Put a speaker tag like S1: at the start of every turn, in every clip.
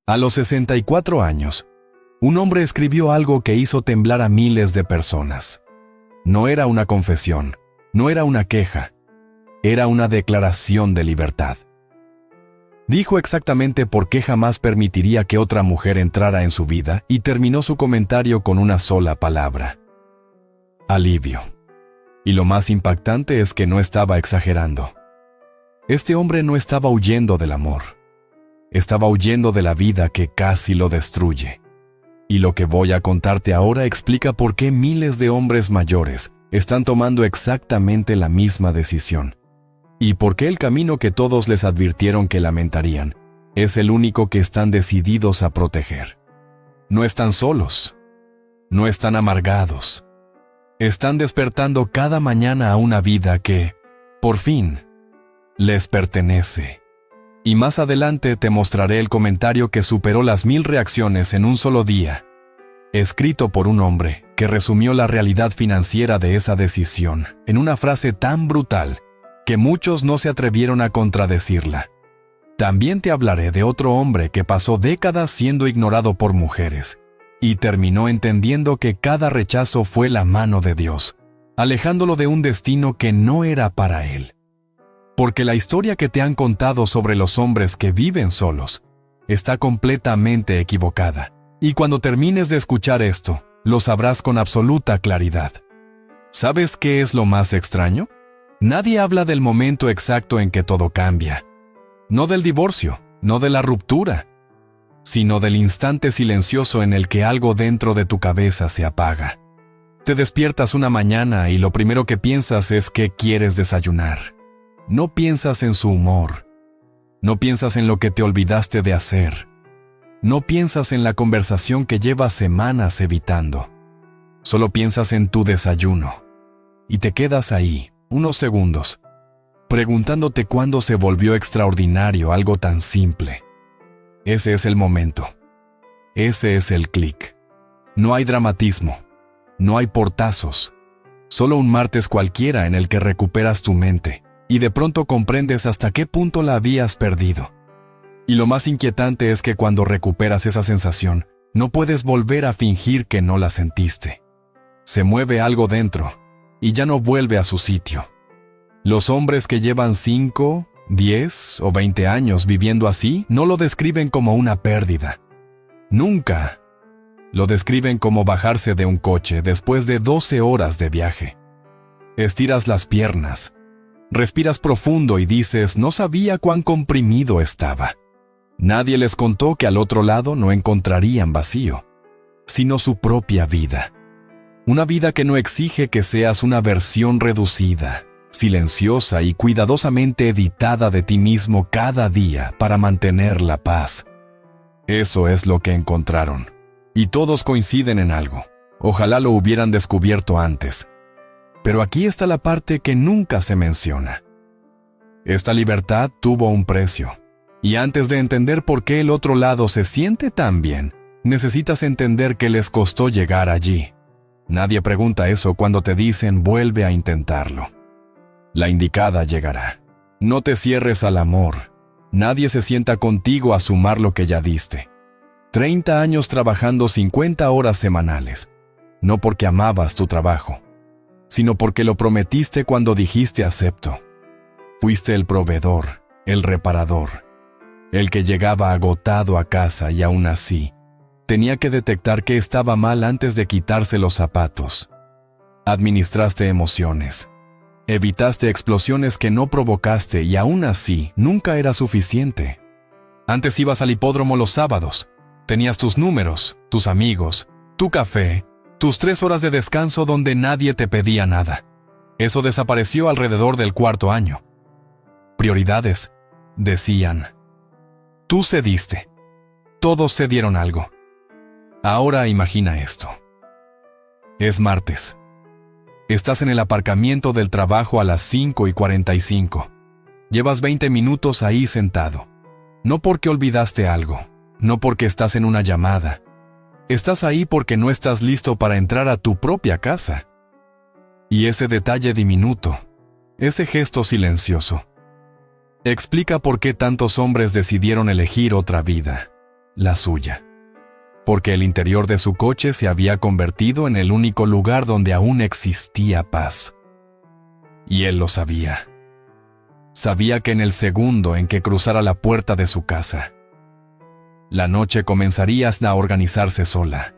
S1: A los 64 años, un hombre escribió algo que hizo temblar a miles de personas. No era una confesión, no era una queja, era una declaración de libertad. Dijo exactamente por qué jamás permitiría que otra mujer entrara en su vida y terminó su comentario con una sola palabra: alivio. Y lo más impactante es que no estaba exagerando. Este hombre no estaba huyendo del amor. Estaba huyendo de la vida que casi lo destruye. Y lo que voy a contarte ahora explica por qué miles de hombres mayores están tomando exactamente la misma decisión. Y por qué el camino que todos les advirtieron que lamentarían es el único que están decididos a proteger. No están solos. No están amargados. Están despertando cada mañana a una vida que, por fin, les pertenece. Y más adelante te mostraré el comentario que superó las 1000 reacciones en un solo día, escrito por un hombre que resumió la realidad financiera de esa decisión en una frase tan brutal que muchos no se atrevieron a contradecirla. También te hablaré de otro hombre que pasó décadas siendo ignorado por mujeres y terminó entendiendo que cada rechazo fue la mano de Dios, alejándolo de un destino que no era para él. Porque la historia que te han contado sobre los hombres que viven solos está completamente equivocada. Y cuando termines de escuchar esto, lo sabrás con absoluta claridad. ¿Sabes qué es lo más extraño? Nadie habla del momento exacto en que todo cambia. No del divorcio, no de la ruptura, sino del instante silencioso en el que algo dentro de tu cabeza se apaga. Te despiertas una mañana y lo primero que piensas es qué quieres desayunar. No piensas en su humor. No piensas en lo que te olvidaste de hacer. No piensas en la conversación que llevas semanas evitando. Solo piensas en tu desayuno. Y te quedas ahí, unos segundos, preguntándote cuándo se volvió extraordinario algo tan simple. Ese es el momento. Ese es el clic. No hay dramatismo. No hay portazos. Solo un martes cualquiera en el que recuperas tu mente. Y de pronto comprendes hasta qué punto la habías perdido. Y lo más inquietante es que cuando recuperas esa sensación, no puedes volver a fingir que no la sentiste. Se mueve algo dentro, y ya no vuelve a su sitio. Los hombres que llevan 5, 10 o 20 años viviendo así no lo describen como una pérdida. Nunca. Lo describen como bajarse de un coche después de 12 horas de viaje. Estiras las piernas. Respiras profundo y dices, no sabía cuán comprimido estaba. Nadie les contó que al otro lado no encontrarían vacío, sino su propia vida. Una vida que no exige que seas una versión reducida, silenciosa y cuidadosamente editada de ti mismo cada día para mantener la paz. Eso es lo que encontraron. Y todos coinciden en algo. Ojalá lo hubieran descubierto antes. Pero aquí está la parte que nunca se menciona. Esta libertad tuvo un precio. Y antes de entender por qué el otro lado se siente tan bien, necesitas entender que les costó llegar allí. Nadie pregunta eso cuando te dicen vuelve a intentarlo. La indicada llegará. No te cierres al amor. Nadie se sienta contigo a sumar lo que ya diste. 30 años trabajando 50 horas semanales. No porque amabas tu trabajo, sino porque lo prometiste cuando dijiste acepto. Fuiste el proveedor, el reparador, el que llegaba agotado a casa y aún así tenía que detectar que estaba mal antes de quitarse los zapatos. Administraste emociones, evitaste explosiones que no provocaste y aún así nunca era suficiente. Antes ibas al hipódromo los sábados, tenías tus números, tus amigos, tu café, tus 3 horas de descanso donde nadie te pedía nada. Eso desapareció alrededor del 4.º año. Prioridades, decían. Tú cediste. Todos cedieron algo. Ahora imagina esto. Es martes. Estás en el aparcamiento del trabajo a las 5:45. Llevas 20 minutos ahí sentado. No porque olvidaste algo, no porque estás en una llamada. Estás ahí porque no estás listo para entrar a tu propia casa. Y ese detalle diminuto, ese gesto silencioso, explica por qué tantos hombres decidieron elegir otra vida. la suya, porque el interior de su coche se había convertido en el único lugar donde aún existía paz. Y él lo sabía. Sabía que en el segundo en que cruzara la puerta de su casa, la noche comenzaría a organizarse sola,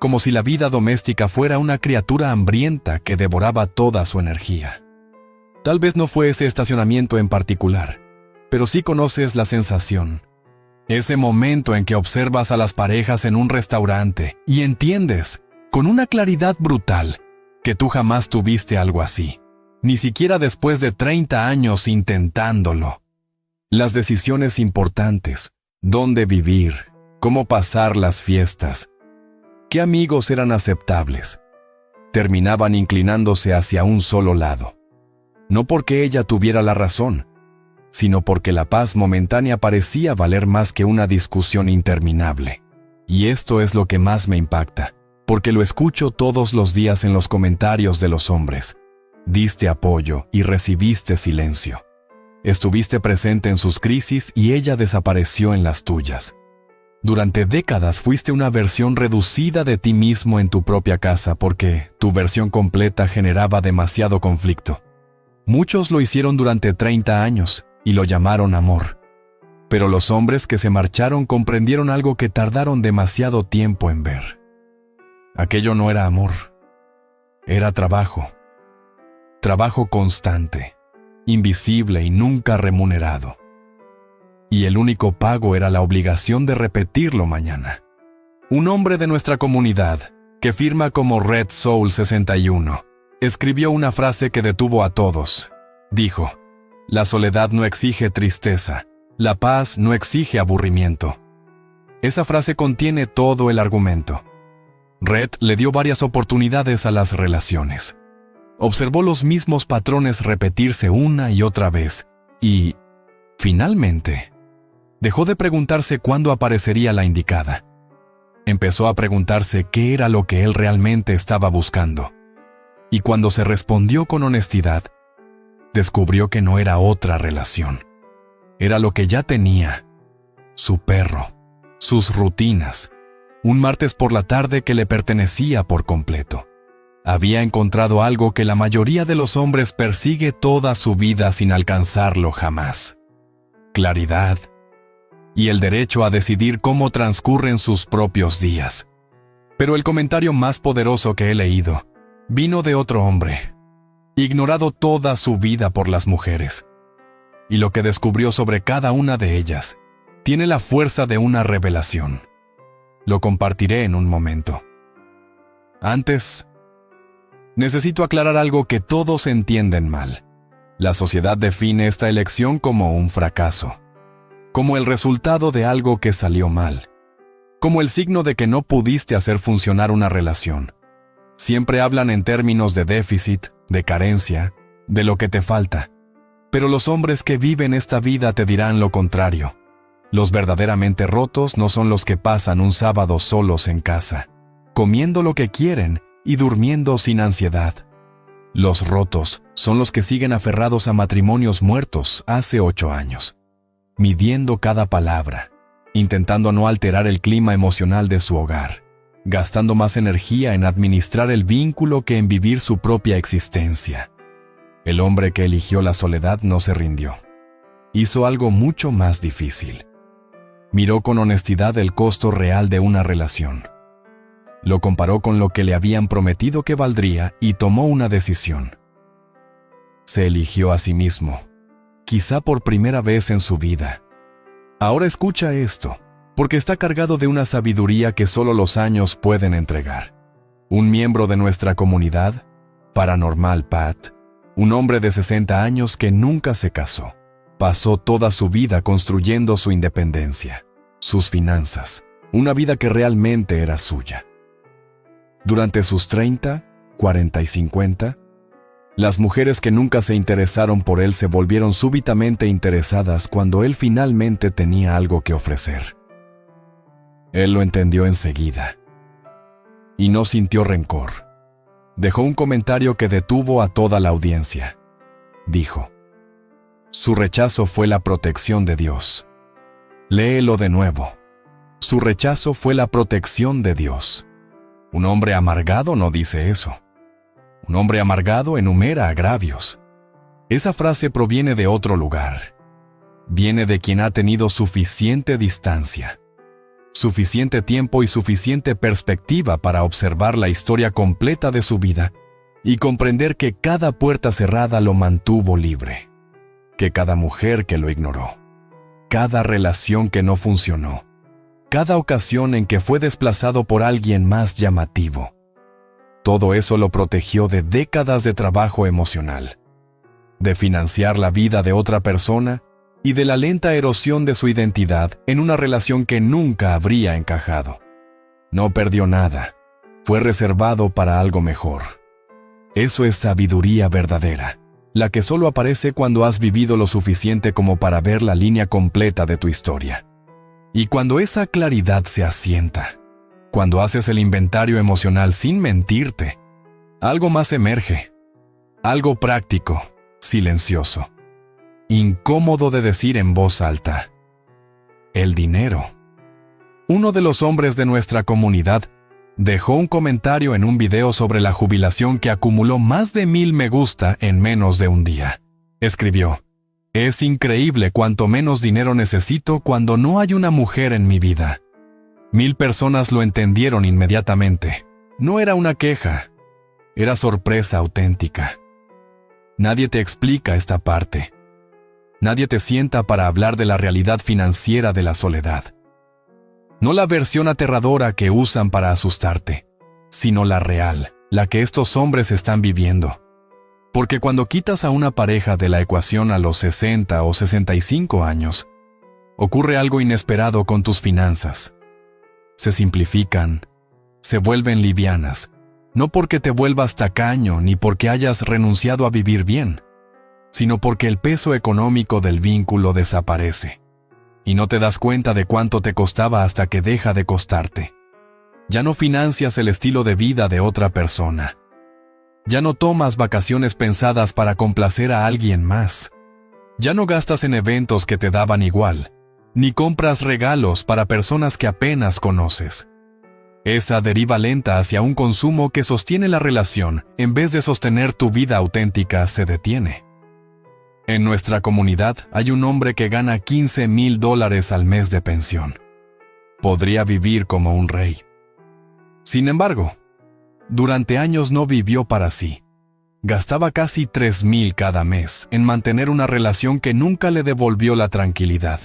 S1: como si la vida doméstica fuera una criatura hambrienta que devoraba toda su energía. Tal vez no fue ese estacionamiento en particular, pero sí conoces la sensación. Ese momento en que observas a las parejas en un restaurante y entiendes, con una claridad brutal, que tú jamás tuviste algo así, ni siquiera después de 30 años intentándolo. Las decisiones importantes, dónde vivir, cómo pasar las fiestas, qué amigos eran aceptables, terminaban inclinándose hacia un solo lado. No porque ella tuviera la razón, sino porque la paz momentánea parecía valer más que una discusión interminable. Y esto es lo que más me impacta, porque lo escucho todos los días en los comentarios de los hombres. Diste apoyo y recibiste silencio. Estuviste presente en sus crisis y ella desapareció en las tuyas. Durante décadas fuiste una versión reducida de ti mismo en tu propia casa porque tu versión completa generaba demasiado conflicto. Muchos lo hicieron durante 30 años y lo llamaron amor. Pero los hombres que se marcharon comprendieron algo que tardaron demasiado tiempo en ver. Aquello no era amor. Era trabajo. Trabajo constante, invisible y nunca remunerado. Y el único pago era la obligación de repetirlo mañana. Un hombre de nuestra comunidad, que firma como Red Soul 61, escribió una frase que detuvo a todos. Dijo: la soledad no exige tristeza, la paz no exige aburrimiento. Esa frase contiene todo el argumento. Red le dio varias oportunidades a las relaciones. Observó los mismos patrones repetirse una y otra vez y, finalmente, dejó de preguntarse cuándo aparecería la indicada. Empezó a preguntarse qué era lo que él realmente estaba buscando. Y cuando se respondió con honestidad, descubrió que no era otra relación. Era lo que ya tenía: su perro, sus rutinas, un martes por la tarde que le pertenecía por completo. Había encontrado algo que la mayoría de los hombres persigue toda su vida sin alcanzarlo jamás: claridad y el derecho a decidir cómo transcurren sus propios días. Pero el comentario más poderoso que he leído vino de otro hombre, ignorado toda su vida por las mujeres, y lo que descubrió sobre cada una de ellas tiene la fuerza de una revelación. Lo compartiré en un momento. Antes, necesito aclarar algo que todos entienden mal. La sociedad define esta elección como un fracaso, como el resultado de algo que salió mal, como el signo de que no pudiste hacer funcionar una relación. Siempre hablan en términos de déficit, de carencia, de lo que te falta. Pero los hombres que viven esta vida te dirán lo contrario. Los verdaderamente rotos no son los que pasan un sábado solos en casa, comiendo lo que quieren y durmiendo sin ansiedad. Los rotos son los que siguen aferrados a matrimonios muertos hace 8 años, midiendo cada palabra, intentando no alterar el clima emocional de su hogar, gastando más energía en administrar el vínculo que en vivir su propia existencia. El hombre que eligió la soledad no se rindió. Hizo algo mucho más difícil. Miró con honestidad el costo real de una relación. Lo comparó con lo que le habían prometido que valdría y tomó una decisión. Se eligió a sí mismo, quizá por primera vez en su vida. Ahora escucha esto, porque está cargado de una sabiduría que solo los años pueden entregar. Un miembro de nuestra comunidad, Paranormal Pat, un hombre de 60 años que nunca se casó, pasó toda su vida construyendo su independencia, sus finanzas, una vida que realmente era suya. Durante sus 30, 40 y 50, las mujeres que nunca se interesaron por él se volvieron súbitamente interesadas cuando él finalmente tenía algo que ofrecer. Él lo entendió enseguida y no sintió rencor. Dejó un comentario que detuvo a toda la audiencia. Dijo: su rechazo fue la protección de Dios. Léelo de nuevo. Su rechazo fue la protección de Dios. Un hombre amargado no dice eso. Un hombre amargado enumera agravios. Esa frase proviene de otro lugar. Viene de quien ha tenido suficiente distancia, suficiente tiempo y suficiente perspectiva para observar la historia completa de su vida y comprender que cada puerta cerrada lo mantuvo libre, que cada mujer que lo ignoró, cada relación que no funcionó, cada ocasión en que fue desplazado por alguien más llamativo, todo eso lo protegió de décadas de trabajo emocional, de financiar la vida de otra persona y de la lenta erosión de su identidad en una relación que nunca habría encajado. No perdió nada, fue reservado para algo mejor. Eso es sabiduría verdadera, la que solo aparece cuando has vivido lo suficiente como para ver la línea completa de tu historia. Y cuando esa claridad se asienta, cuando haces el inventario emocional sin mentirte, algo más emerge, algo práctico, silencioso, incómodo de decir en voz alta: el dinero. Uno de los hombres de nuestra comunidad dejó un comentario en un video sobre la jubilación que acumuló más de 1000 me gusta en menos de un día. Escribió: es increíble cuánto menos dinero necesito cuando no hay una mujer en mi vida. 1000 personas lo entendieron inmediatamente. No era una queja, era sorpresa auténtica. Nadie te explica esta parte. Nadie te sienta para hablar de la realidad financiera de la soledad. No la versión aterradora que usan para asustarte, sino la real, la que estos hombres están viviendo. Porque cuando quitas a una pareja de la ecuación a los 60 o 65 años, ocurre algo inesperado con tus finanzas. Se simplifican, se vuelven livianas, no porque te vuelvas tacaño ni porque hayas renunciado a vivir bien, sino porque el peso económico del vínculo desaparece, y no te das cuenta de cuánto te costaba hasta que deja de costarte. Ya no financias el estilo de vida de otra persona. Ya no tomas vacaciones pensadas para complacer a alguien más. Ya no gastas en eventos que te daban igual, ni compras regalos para personas que apenas conoces. Esa deriva lenta hacia un consumo que sostiene la relación en vez de sostener tu vida auténtica se detiene. En nuestra comunidad hay un hombre que gana $15,000 al mes de pensión. Podría vivir como un rey. Sin embargo, durante años no vivió para sí. Gastaba casi $3,000 cada mes en mantener una relación que nunca le devolvió la tranquilidad.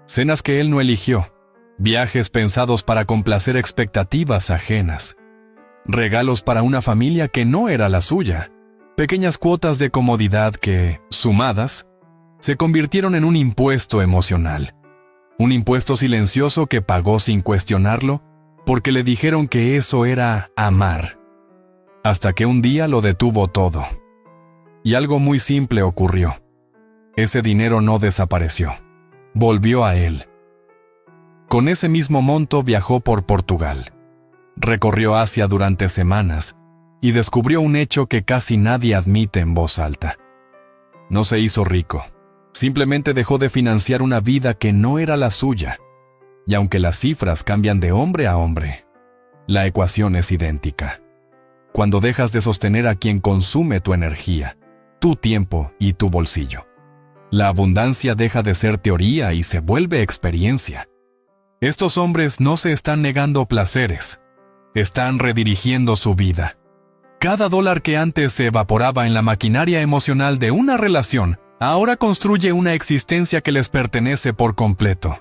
S1: Cenas que él no eligió, viajes pensados para complacer expectativas ajenas, regalos para una familia que no era la suya, pequeñas cuotas de comodidad que, sumadas, se convirtieron en un impuesto emocional. Un impuesto silencioso que pagó sin cuestionarlo, porque le dijeron que eso era amar. Hasta que un día lo detuvo todo. Y algo muy simple ocurrió. Ese dinero no desapareció. Volvió a él. Con ese mismo monto viajó por Portugal. Recorrió Asia durante semanas y descubrió un hecho que casi nadie admite en voz alta. No se hizo rico. Simplemente dejó de financiar una vida que no era la suya. Y aunque las cifras cambian de hombre a hombre, la ecuación es idéntica. Cuando dejas de sostener a quien consume tu energía, tu tiempo y tu bolsillo, la abundancia deja de ser teoría y se vuelve experiencia. Estos hombres no se están negando placeres, están redirigiendo su vida. Cada dólar que antes se evaporaba en la maquinaria emocional de una relación, ahora construye una existencia que les pertenece por completo.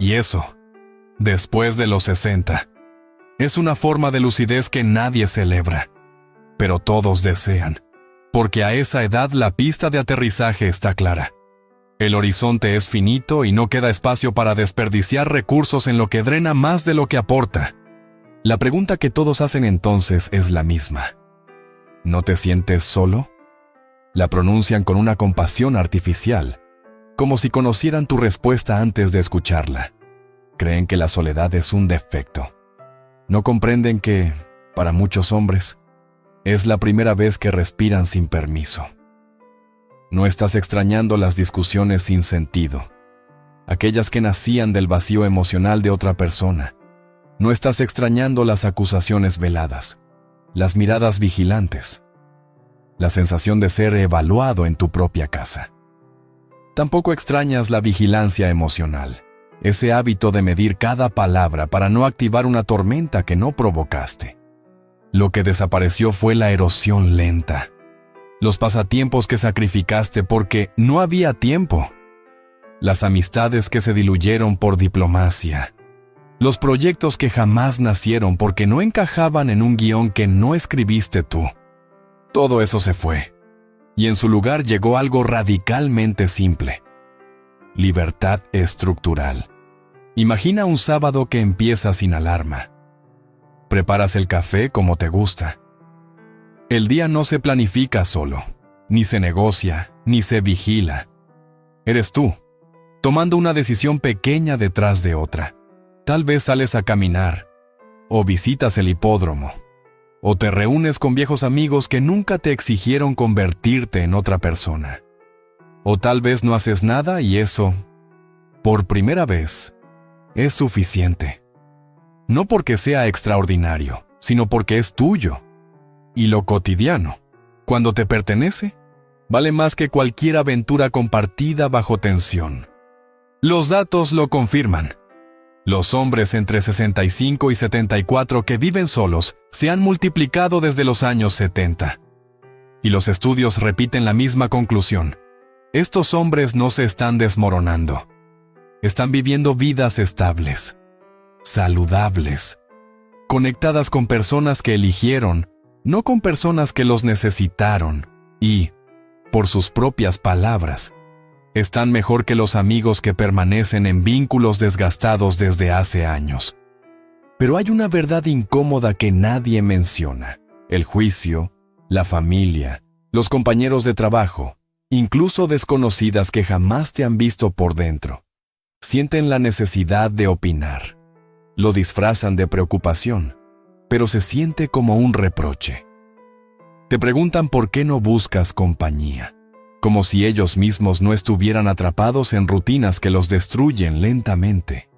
S1: Y eso, después de los 60, es una forma de lucidez que nadie celebra, pero todos desean, porque a esa edad la pista de aterrizaje está clara. El horizonte es finito y no queda espacio para desperdiciar recursos en lo que drena más de lo que aporta. La pregunta que todos hacen entonces es la misma. ¿No te sientes solo? La pronuncian con una compasión artificial, como si conocieran tu respuesta antes de escucharla. Creen que la soledad es un defecto. No comprenden que, para muchos hombres, es la primera vez que respiran sin permiso. No estás extrañando las discusiones sin sentido. aquellas que nacían del vacío emocional de otra persona. No estás extrañando las acusaciones veladas, las miradas vigilantes, la sensación de ser evaluado en tu propia casa. Tampoco extrañas la vigilancia emocional, ese hábito de medir cada palabra para no activar una tormenta que no provocaste. Lo que desapareció fue la erosión lenta, los pasatiempos que sacrificaste porque no había tiempo, las amistades que se diluyeron por diplomacia, los proyectos que jamás nacieron porque no encajaban en un guión que no escribiste tú. Todo eso se fue, y en su lugar llegó algo radicalmente simple: libertad estructural. Imagina un sábado que empieza sin alarma. Preparas el café como te gusta. El día no se planifica solo, ni se negocia, ni se vigila. Eres tú, tomando una decisión pequeña detrás de otra. Tal vez sales a caminar, o visitas el hipódromo, o te reúnes con viejos amigos que nunca te exigieron convertirte en otra persona. O tal vez no haces nada y eso, por primera vez, es suficiente. No porque sea extraordinario, sino porque es tuyo. Y lo cotidiano, cuando te pertenece, vale más que cualquier aventura compartida bajo tensión. Los datos lo confirman. Los hombres entre 65 y 74 que viven solos se han multiplicado desde los años 70. Y los estudios repiten la misma conclusión. Estos hombres no se están desmoronando. Están viviendo vidas estables, saludables, conectadas con personas que eligieron, no con personas que los necesitaron, y, por sus propias palabras, están mejor que los amigos que permanecen en vínculos desgastados desde hace años. Pero hay una verdad incómoda que nadie menciona: el juicio, la familia, los compañeros de trabajo, incluso desconocidas que jamás te han visto por dentro. Sienten la necesidad de opinar. Lo disfrazan de preocupación, pero se siente como un reproche. Te preguntan por qué no buscas compañía, como si ellos mismos no estuvieran atrapados en rutinas que los destruyen lentamente.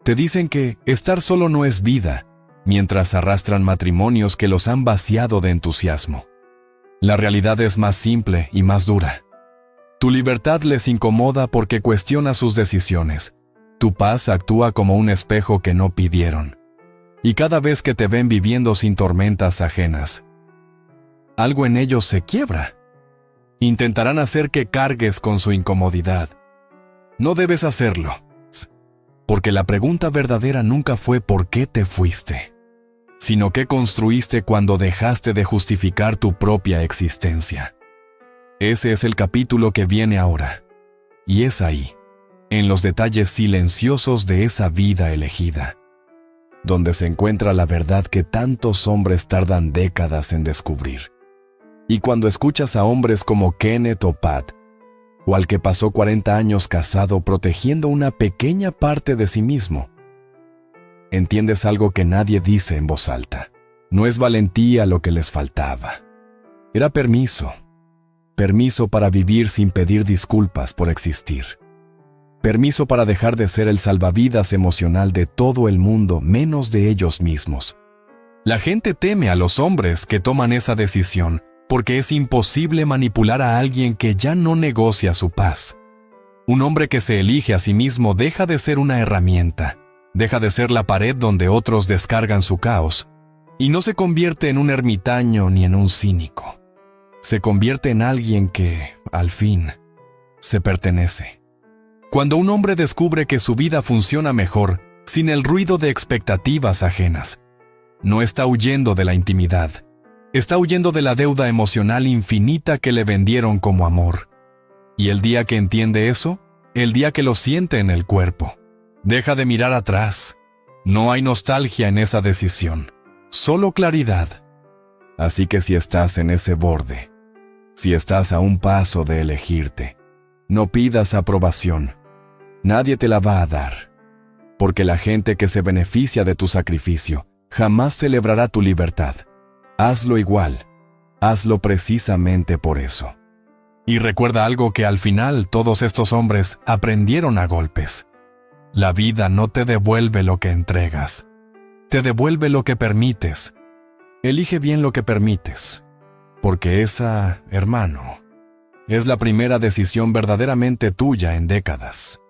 S1: Te dicen que estar solo no es vida, mientras arrastran matrimonios que los han vaciado de entusiasmo. La realidad es más simple y más dura. Tu libertad les incomoda porque cuestiona sus decisiones. Tu paz actúa como un espejo que no pidieron. Y cada vez que te ven viviendo sin tormentas ajenas, algo en ellos se quiebra. Intentarán hacer que cargues con su incomodidad. No debes hacerlo, porque la pregunta verdadera nunca fue ¿por qué te fuiste?, sino qué construiste cuando dejaste de justificar tu propia existencia. Ese es el capítulo que viene ahora, y es ahí, en los detalles silenciosos de esa vida elegida, donde se encuentra la verdad que tantos hombres tardan décadas en descubrir. Y cuando escuchas a hombres como Kenneth o Pat, o al que pasó 40 años casado protegiendo una pequeña parte de sí mismo, entiendes algo que nadie dice en voz alta. No es valentía lo que les faltaba. Era permiso. Permiso para vivir sin pedir disculpas por existir. Permiso para dejar de ser el salvavidas emocional de todo el mundo menos de ellos mismos. La gente teme a los hombres que toman esa decisión porque es imposible manipular a alguien que ya no negocia su paz. Un hombre que se elige a sí mismo deja de ser una herramienta, deja de ser la pared donde otros descargan su caos, y no se convierte en un ermitaño ni en un cínico. Se convierte en alguien que, al fin, se pertenece. Cuando un hombre descubre que su vida funciona mejor sin el ruido de expectativas ajenas, no está huyendo de la intimidad, está huyendo de la deuda emocional infinita que le vendieron como amor. Y el día que entiende eso, el día que lo siente en el cuerpo, deja de mirar atrás. No hay nostalgia en esa decisión, solo claridad. Así que si estás en ese borde, si estás a un paso de elegirte, no pidas aprobación. Nadie te la va a dar, porque la gente que se beneficia de tu sacrificio jamás celebrará tu libertad. Hazlo igual, hazlo precisamente por eso. Y recuerda algo que al final todos estos hombres aprendieron a golpes. La vida no te devuelve lo que entregas, te devuelve lo que permites. Elige bien lo que permites, porque esa, hermano, es la primera decisión verdaderamente tuya en décadas.